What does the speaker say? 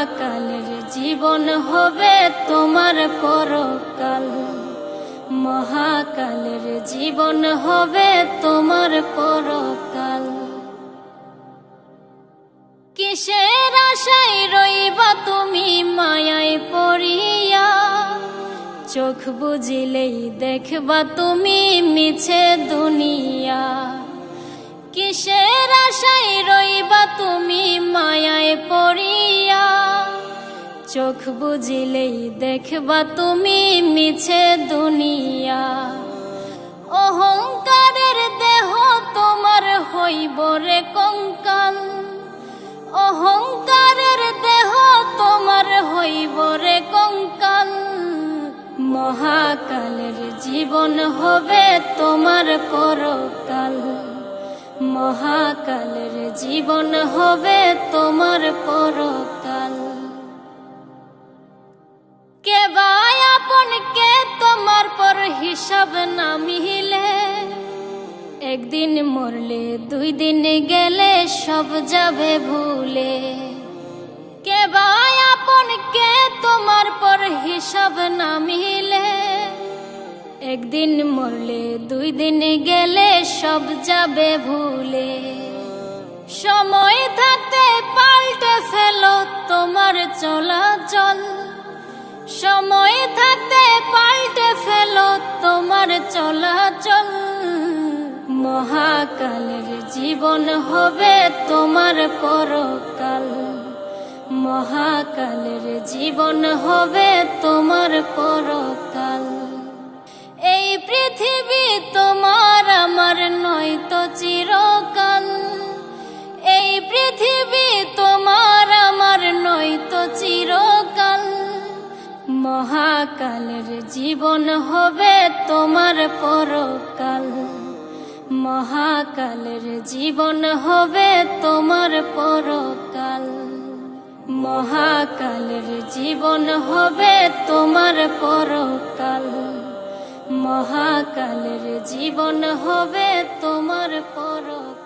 মহাকালের জীবন হবে তোমার পরকাল। মহাকালের জীবন হবে তোমার পরকাল। কিসের আশায় রইবা তুমি মায়ায় পড়িয়া, চোখ বুঝিলেই দেখবা তুমি মিছে দুনিয়া। কিসের আশায় রইবা তুমি মায়ায় পড়িয়া, চোখ বুঝিলেই দেখবা তুমি মিছে দুনিয়া। অহংকারের দেহ তোমার হইব রে কঙ্কাল, অহংকারের দেহ তোমার হইব রে কঙ্কাল। মহাকালের জীবন হবে তোমার পরকাল। মহাকালের জীবন হবে তোমার পরকাল। কে বা আপন কে তোমার পর হিসাব না মিলে, একদিন মরলে দুই দিন গেলে সব যাবে ভুলে। কে বা আপন কে তোমার পর হিসাব না মিলে, একদিন মরলে দুই দিন গেলে সব যাবে ভুলে। সময় থাকতে পাল্টে ফেলো তোমার চলাচল, সময় থাকতে পাল্টে ফেলো তোমার চলাচল। মহাকালের জীবন হবে তোমার পরকাল। মহাকালের জীবন হবে তোমার পরকাল। এই পৃথিবী তোমার আমার নয়তো চিরকাল, এই পৃথিবী তোমার আমার নয়তো চিরকাল। মহাকালের জীবন হবে তোমার পরকাল। মহাকালের জীবন হবে তোমার পরকাল। মহাকালের জীবন হবে তোমার পরকাল। মহাকালের জীবন হবে তোমার পরকাল।